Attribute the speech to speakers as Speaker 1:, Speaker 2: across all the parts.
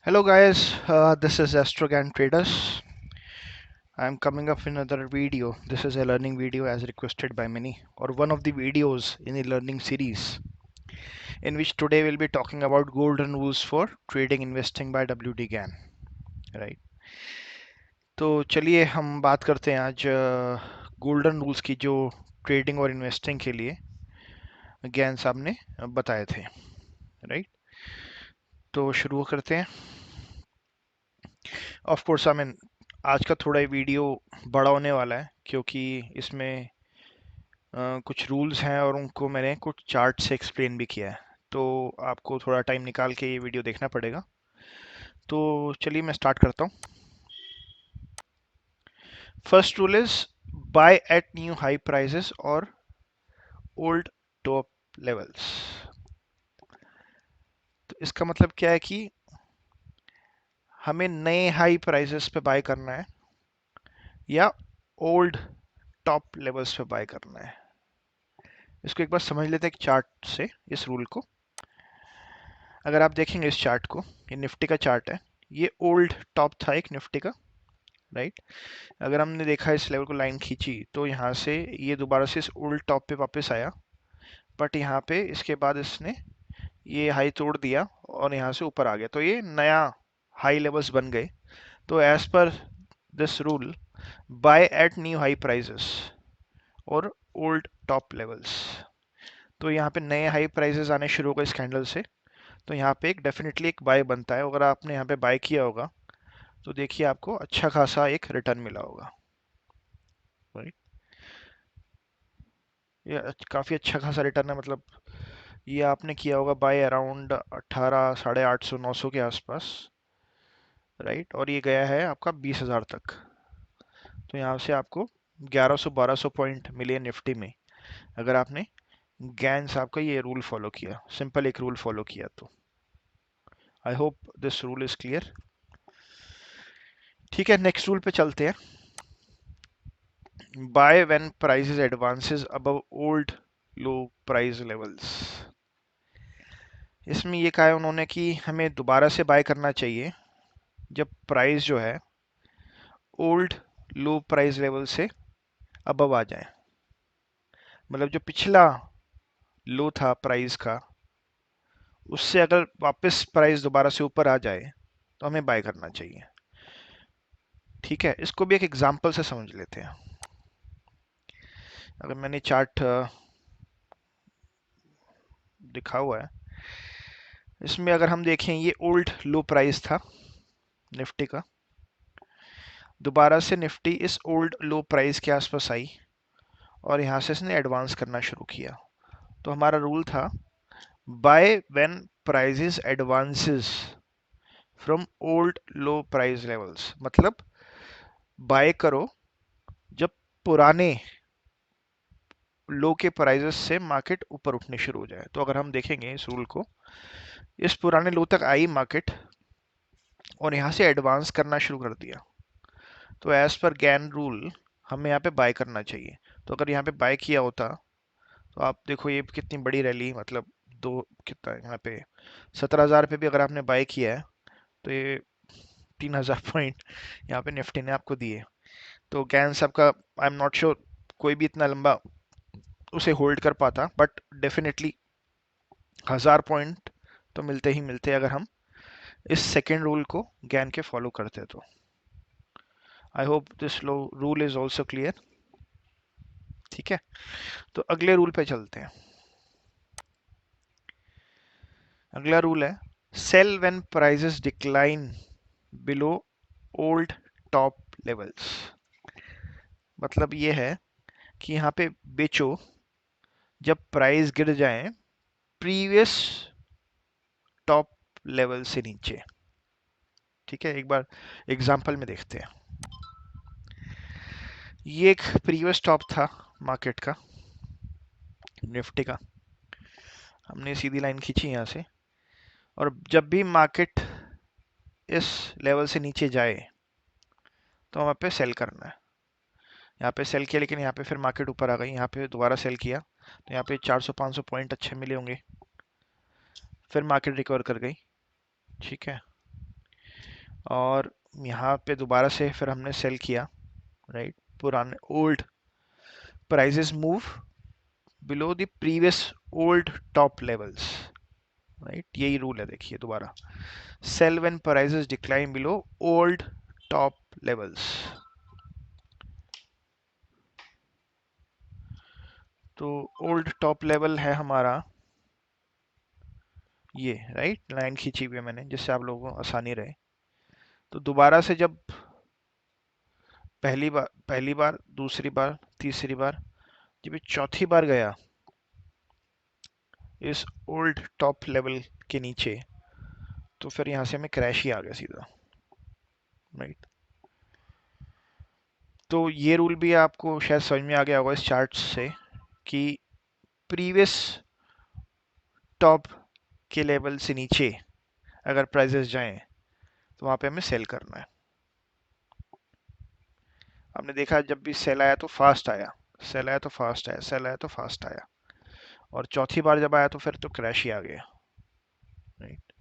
Speaker 1: Hello guys, this is Astrogan Traders. I'm coming up in another video. This is a learning video as requested by many, or one of the videos in the learning series, in which today we'll be talking about golden rules for trading investing by WD Gann. Right. तो चलिए हम बात करते हैं आज golden rules की जो trading और इन्वेस्टिंग के लिए गैन साहब ने बताए थे. राइट. तो शुरू करते हैं. ऑफ कोर्स आई मीन आज का थोड़ा वीडियो बड़ा होने वाला है क्योंकि इसमें कुछ रूल्स हैं और उनको मैंने कुछ चार्ट से एक्सप्लेन भी किया है. तो आपको थोड़ा टाइम निकाल के ये वीडियो देखना पड़ेगा. तो चलिए मैं स्टार्ट करता हूँ. First rule is buy at new high prices और ओल्ड टॉप लेवल्स. तो इसका मतलब क्या है कि हमें नए हाई प्राइसेस पे बाय करना है या ओल्ड टॉप लेवल्स पे बाय करना है. इसको एक बार समझ लेते हैं एक चार्ट से इस रूल को. अगर आप देखेंगे इस चार्ट को, ये निफ्टी का चार्ट है. ये ओल्ड टॉप था एक निफ्टी का. राइट. अगर हमने देखा इस लेवल को लाइन खींची तो यहाँ से ये दोबारा से इस ओल्ड टॉप पे वापस आया. बट यहाँ पे इसके बाद इसने ये हाई तोड़ दिया और यहाँ से ऊपर आ गया. तो ये नया हाई लेवल्स बन गए. तो as per this rule buy at new high prices और ओल्ड टॉप लेवल्स. तो यहाँ पे नए हाई प्राइसेस आने शुरू हो गए इस कैंडल से. तो यहाँ पे एक डेफिनेटली एक बाय बनता है. अगर आपने यहाँ पे बाय किया होगा तो देखिए आपको अच्छा खासा एक रिटर्न मिला होगा. राइट. ये काफ़ी अच्छा खासा रिटर्न है. मतलब ये आपने किया होगा बाय अराउंड 18, 850, 900 के आसपास. राइट. और ये गया है आपका 20,000 तक. तो यहाँ से आपको 1100 1200 पॉइंट मिले निफ्टी में अगर आपने गैन साहब का ये रूल फॉलो किया, सिंपल एक रूल फॉलो किया. तो आई hope this rule is clear. ठीक है, नेक्स्ट रूल पे चलते हैं. By when prices advances above old low price levels. इसमें ये कहा है उन्होंने कि हमें दोबारा से बाय करना चाहिए जब प्राइस जो है ओल्ड लो प्राइस लेवल से अबव आ जाए. मतलब जो पिछला लो था प्राइस का, उससे अगर वापस प्राइस दोबारा से ऊपर आ जाए तो हमें बाय करना चाहिए. ठीक है, इसको भी एक एग्जांपल से समझ लेते हैं. अगर मैंने चार्ट दिखा हुआ है, इसमें अगर हम देखें ये ओल्ड लो प्राइस था निफ्टी का. दोबारा से निफ्टी इस ओल्ड लो प्राइस के आसपास आई और यहाँ से इसने एडवांस करना शुरू किया. तो हमारा रूल था by when prices advances from old low price levels. मतलब बाय करो जब पुराने लो के प्राइसेस से मार्केट ऊपर उठने शुरू हो जाए. तो अगर हम देखेंगे इस रूल को, इस पुराने लो तक आई मार्केट और यहाँ से एडवांस करना शुरू कर दिया. तो एज पर गैन रूल हमें यहाँ पे बाय करना चाहिए. तो अगर यहाँ पे बाय किया होता तो आप देखो ये कितनी बड़ी रैली. मतलब दो कितना यहाँ पे 17,000 पे भी अगर आपने बाय किया है तो ये 3,000 पॉइंट यहाँ पे निफ्टी ने आपको दिए. तो गैन साहब का आई एम नॉट श्योर कोई भी इतना लंबा उसे होल्ड कर पाता. बट डेफिनेटली 1,000 पॉइंट तो मिलते ही मिलते अगर हम इस सेकेंड रूल को गैन के फॉलो करते. तो आई hope this rule is also clear. ठीक है, तो अगले रूल पे चलते हैं. अगला रूल है sell when prices decline below old top levels. मतलब ये है कि यहाँ पे बेचो जब प्राइस गिर जाए प्रीवियस टॉप लेवल से नीचे. ठीक है, एक बार एग्जांपल में देखते हैं. ये एक प्रीवियस टॉप था मार्केट का, निफ्टी का. हमने सीधी लाइन खींची यहाँ से और जब भी मार्केट इस लेवल से नीचे जाए तो हमें पे सेल करना है. यहाँ पे सेल किया लेकिन यहाँ पे फिर मार्केट ऊपर आ गई. यहाँ पे दोबारा सेल किया तो यहाँ पे 400-500 पॉइंट अच्छे मिले होंगे. फिर मार्केट रिकवर कर गई. ठीक है, और यहाँ पे दोबारा से फिर हमने सेल किया, राइट। पुराने old prices move below the previous old top levels, right. यही रूल है, देखिए दोबारा, sell when prices decline below old top levels. तो ओल्ड टॉप लेवल है हमारा ये, राइट। लाइन खींची हुई है मैंने जिससे आप लोगों को आसानी रहे। तो दोबारा से जब पहली बार दूसरी बार तीसरी बार, जब ये चौथी बार गया इस ओल्ड टॉप लेवल के नीचे, तो फिर यहाँ से हमें क्रैश ही आ गया सीधा, राइट। तो ये रूल भी आपको शायद समझ में आ गया होगा इस चार्ट से कि प्रीवियस टॉप के लेवल से नीचे अगर प्राइजेस जाएं तो वहां पे हमें सेल करना है। हमने देखा जब भी सेल आया तो फास्ट आया, सेल आया तो फास्ट आया, सेल आया तो फास्ट आया, और चौथी बार जब आया तो फिर तो क्रैश ही आ गया, राइट।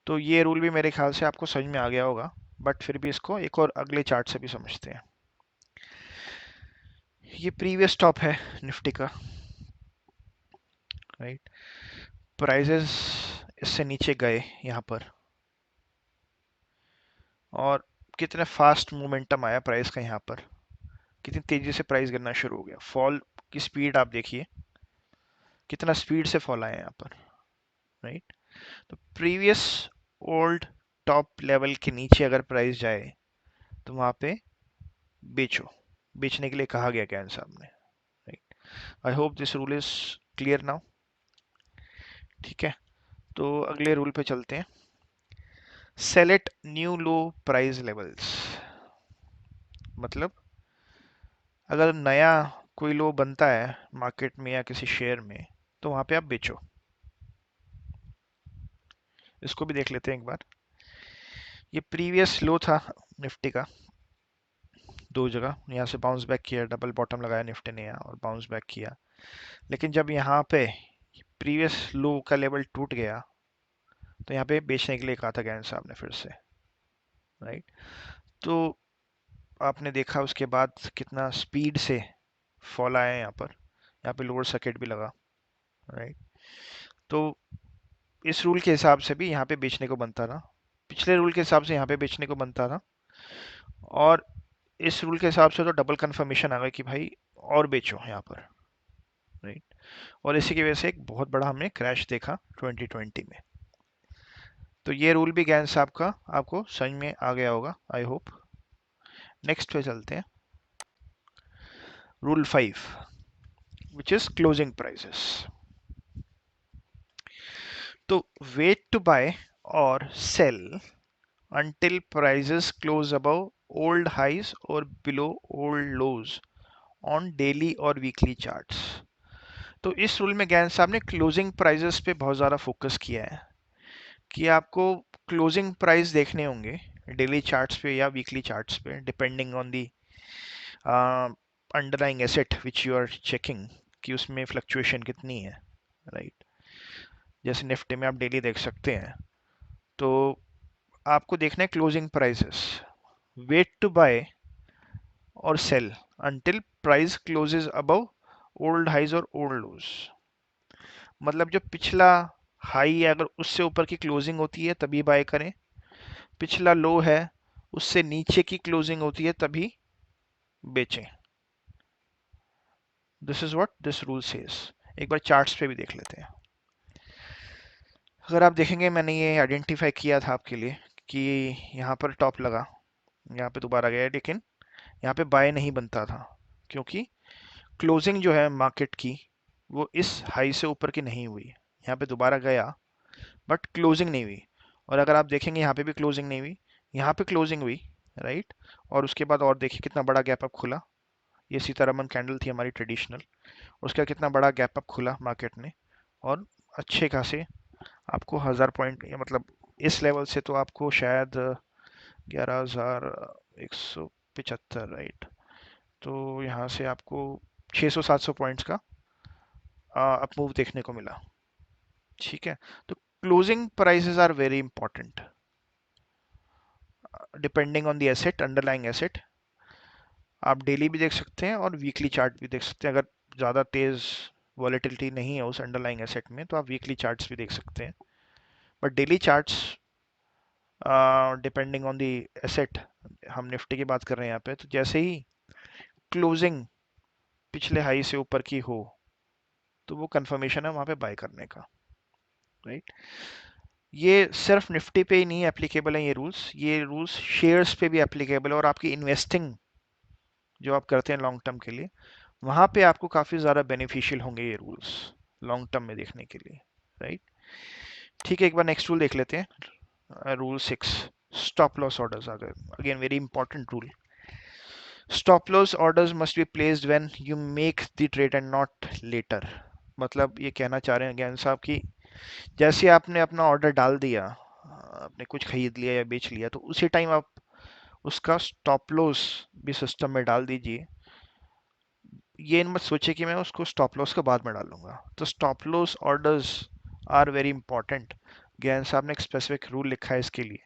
Speaker 1: तो ये रूल भी मेरे ख्याल से आपको समझ में आ गया होगा, बट फिर भी इसको एक और अगले चार्ट से भी समझते हैं। ये प्रीवियस टॉप है निफ्टी का, राइट। प्राइजेस इससे नीचे गए यहाँ पर, और कितने फास्ट मोमेंटम आया प्राइस का यहाँ पर, कितनी तेजी से प्राइस गिरना शुरू हो गया। फॉल की स्पीड आप देखिए, कितना स्पीड से फॉल आया यहाँ पर, राइट। तो प्रीवियस ओल्ड टॉप लेवल के नीचे अगर प्राइस जाए तो वहां पे बेचो, बेचने के लिए कहा गया कैन साहब ने, right. I hope this rule is clear now, ठीक है। तो अगले रूल पे चलते हैं। Sell at new low price levels, मतलब अगर नया कोई लो बनता है मार्केट में या किसी शेयर में तो वहां पे आप बेचो। इसको भी देख लेते हैं एक बार। ये प्रीवियस लो था निफ्टी का, दो जगह यहाँ से बाउंस बैक किया, डबल बॉटम लगाया निफ्टी ने यहाँ और बाउंस बैक किया। लेकिन जब यहाँ पे प्रीवियस लो का लेवल टूट गया तो यहाँ पे बेचने के लिए कहा था गैन साहब ने फिर से, राइट। तो आपने देखा उसके बाद कितना स्पीड से फॉल आया है यहाँ पे लोअर सर्किट भी लगा, राइट। तो इस रूल के हिसाब से भी यहाँ पे बेचने को बनता था, पिछले रूल के हिसाब से यहाँ पे बेचने को बनता था, और इस रूल के हिसाब से तो डबल कंफर्मेशन आ गया कि भाई और बेचो यहाँ पर, राइट। और इसी की वजह से एक बहुत बड़ा हमने क्रैश देखा 2020 में। तो ये रूल भी गैन साहब का आपको समझ में आ गया होगा, आई होप। नेक्स्ट पे चलते हैं, rule 5, which is closing prices. तो वेट टू बाय और cell until prices close above old highs or below old lows on daily और weekly charts। तो इस रूल में गैन साहब ने क्लोजिंग प्राइजेस पे बहुत ज़्यादा फोकस किया है कि आपको क्लोजिंग प्राइस देखने होंगे डेली चार्ट्स पे या वीकली चार्ट्स पे, depending on the underlying asset which you are checking कि उसमें फ्लक्चुएशन कितनी है, राइट। जैसे निफ्टी में आप डेली देख सकते हैं। तो आपको देखना है closing prices, wait to buy और sell until price closes above old highs और ओल्ड लोज। मतलब जो पिछला हाई है अगर उससे ऊपर की क्लोजिंग होती है तभी बाय करें, पिछला लो है उससे नीचे की क्लोजिंग होती है तभी बेचें। This is what this rule says. एक बार चार्ट्स पे भी देख लेते हैं। अगर आप देखेंगे मैंने ये आइडेंटिफाई किया था आपके लिए कि यहाँ पर टॉप लगा, यहाँ पे दोबारा गया, लेकिन यहाँ पे बाय नहीं बनता था क्योंकि क्लोजिंग जो है मार्केट की वो इस हाई से ऊपर की नहीं हुई। यहाँ पे दोबारा गया बट क्लोजिंग नहीं हुई, और अगर आप देखेंगे यहाँ पे भी क्लोजिंग नहीं हुई, यहाँ पे क्लोजिंग हुई, राइट। और उसके बाद और देखिए कितना बड़ा गैप अप खुला, ये सीतारमन कैंडल थी हमारी ट्रेडिशनल, उसका कितना बड़ा गैप अप खुला मार्केट ने, और अच्छे खासे आपको 1000 पॉइंट, मतलब इस लेवल से तो आपको शायद 11,175, राइट। तो यहाँ से आपको 600-700 पॉइंट्स का अप मूव देखने को मिला, ठीक है। तो closing prices are very important, depending on the asset, underlying asset. आप डेली भी देख सकते हैं और वीकली चार्ट भी देख सकते हैं। अगर ज़्यादा तेज़ वॉलेटिलिटी नहीं है उस अंडरलाइंग एसेट में तो आप वीकली चार्ट्स भी देख सकते हैं। But daily charts depending on the asset, हम निफ्टी की बात कर रहे हैं यहाँ पे, तो जैसे ही क्लोजिंग पिछले हाई से ऊपर की हो तो वो कंफर्मेशन है वहाँ पे बाय करने का, राइट। ये सिर्फ निफ्टी पे ही नहीं एप्लीकेबल है ये रूल्स शेयर्स पे भी एप्लीकेबल है, और आपकी इन्वेस्टिंग जो आप करते हैं लॉन्ग टर्म के लिए वहाँ पे आपको काफ़ी ज़्यादा बेनिफिशियल होंगे ये रूल्स लॉन्ग टर्म में देखने के लिए, राइट। ठीक है, एक बार नेक्स्ट रूल देख लेते हैं। रूल 6, स्टॉप लॉस ऑर्डर्स आ गए। Again very important rule. Stop loss orders must be placed when you make the trade and not later. मतलब ये कहना चाह रहे हैं ज्ञान साहब कि जैसे आपने अपना ऑर्डर डाल दिया, आपने कुछ खरीद लिया या बेच लिया, तो उसी टाइम आप उसका स्टॉप लॉस भी सिस्टम में डाल दीजिए। ये मत सोचिए कि मैं उसको स्टॉप लॉस के बाद में डालूंगा। तो stop loss orders are very important. Gann साहब ने एक स्पेसिफिक रूल लिखा है इसके लिए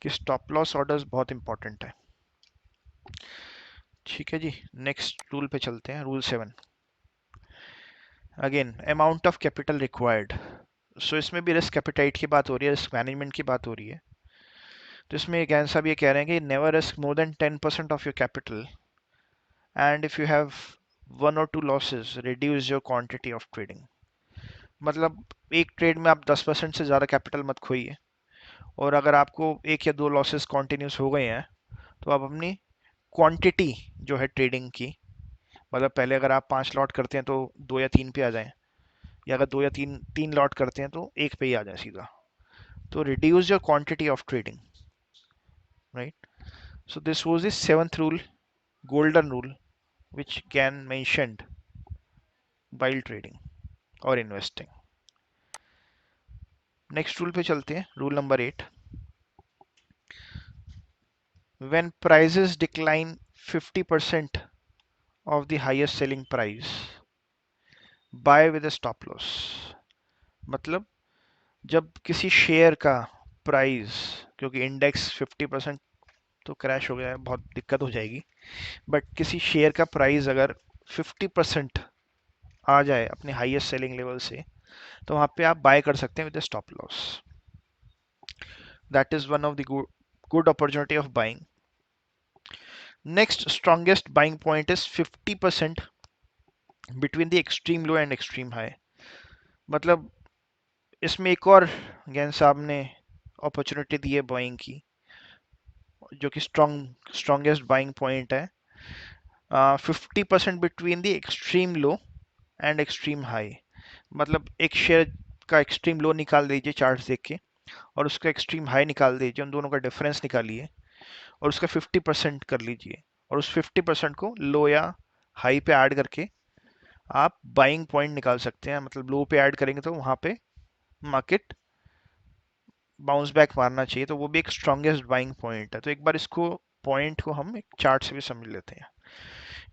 Speaker 1: कि स्टॉप लॉस ऑर्डर्स बहुत इंपॉर्टेंट है। ठीक है जी, नेक्स्ट रूल पे चलते हैं। Rule 7, again amount of capital required. So इसमें भी रिस्क एपिटाइट की बात हो रही है, रिस्क मैनेजमेंट की बात हो रही है। तो इसमें ज्ञान साहब ये कह रहे हैं कि never risk more than 10% of your capital, and if you have one or two losses reduce your quantity of trading. मतलब एक ट्रेड में आप 10% से ज़्यादा कैपिटल मत खोइए, और अगर आपको एक या दो लॉसेस कॉन्टिन्यूस हो गए हैं तो आप अपनी क्वांटिटी जो है ट्रेडिंग की, मतलब पहले अगर आप 5 लॉट करते हैं तो 2 या 3 पे आ जाएं, या अगर 2 या 3 लॉट करते हैं तो एक पे ही आ जाए सीधा। तो reduce your quantity of trading, right. So this was the 7th rule, golden rule, which Gan mentioned while trading और investing. नेक्स्ट रूल पे चलते हैं, rule number 8। When prices decline 50% of the highest selling price, buy with a stop loss। मतलब जब किसी share का price, क्योंकि index 50% तो क्रैश हो गया है, बहुत दिक्कत हो जाएगी, बट किसी शेयर का प्राइस अगर 50% आ जाए अपने हाईएस्ट सेलिंग लेवल से, तो वहां पे आप बाय कर सकते हैं with stop loss. That is one of the good opportunity of buying. Next strongest buying point is 50% between the extreme low and extreme high. मतलब इसमें एक और गैन साहब ने अपॉर्चुनिटी दी है बाइंग की, जो कि स्ट्रॉन्गेस्ट बाइंग पॉइंट है 50% between the extreme low and extreme high. मतलब एक शेयर का एक्सट्रीम लो निकाल दीजिए चार्ट देख के, और उसका एक्सट्रीम हाई निकाल दीजिए, उन दोनों का डिफरेंस निकालिए और उसका 50% कर लीजिए, और उस 50% को लो या हाई पे ऐड करके आप बाइंग पॉइंट निकाल सकते हैं। मतलब लो पे ऐड करेंगे तो वहां पे मार्केट बाउंस बैक मारना चाहिए, तो वो भी एक स्ट्रॉन्गेस्ट बाइंग पॉइंट है। तो एक बार इसको पॉइंट को हम एक चार्ट से भी समझ लेते हैं।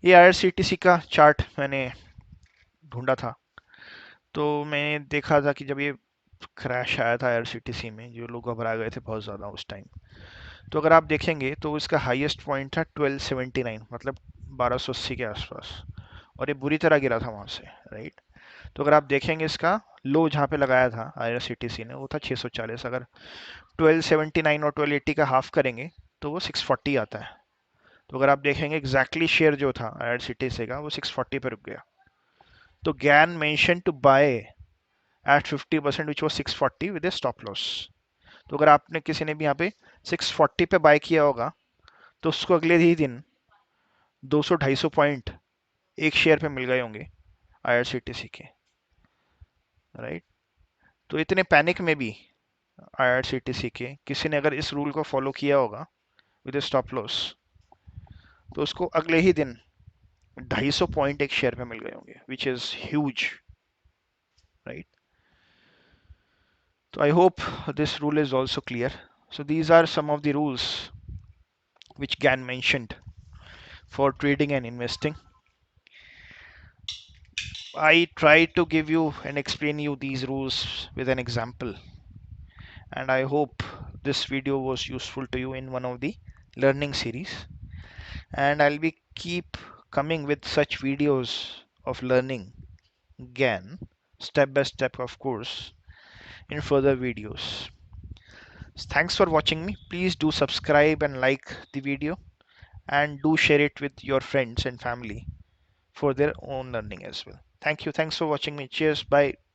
Speaker 1: ये आईआरसीटीसी का चार्ट मैंने ढूंढा था, तो मैंने देखा था कि जब ये क्रैश आया था आईआरसीटीसी में, जो लोग घबरा गए थे बहुत ज़्यादा उस टाइम, तो अगर आप देखेंगे तो इसका हाईएस्ट पॉइंट था 1279, मतलब 1280 के आसपास, और ये बुरी तरह गिरा था वहां से, राइट। तो अगर आप देखेंगे इसका लो जहाँ पे लगाया था आईआरसीटीसी ने वो था 640। अगर 1279 और 1280 का हाफ करेंगे तो वो 640 आता है। तो अगर आप देखेंगे एग्जैक्टली शेयर जो था आईआरसीटीसी का वो 640 पे रुक गया। तो Gann mention to buy at 50% which was 640 with a stop loss. तो अगर आपने किसी ने भी यहाँ पे 640 पे बाय किया होगा तो उसको अगले ही दिन 200-250 पॉइंट एक शेयर पे मिल गए होंगे आईआरसीटीसी के, राइट। तो इतने पैनिक में भी आईआरसीटीसी के किसी ने अगर इस रूल को फॉलो किया होगा विद स्टॉप लॉस, तो उसको अगले ही दिन 250 पॉइंट एक शेयर पे मिल गए होंगे, which is huge, right. So I hope this rule is also clear. So these are some of the rules which Gan mentioned for trading and investing. I try to give you and explain you these rules with an example, and I hope this video was useful to you in one of the learning series, and I'll be keep coming with such videos of learning again, step by step, of course, in further videos. Thanks for watching me. Please do subscribe and like the video, and do share it with your friends and family for their own learning as well. Thank you. Thanks for watching me. Cheers. Bye.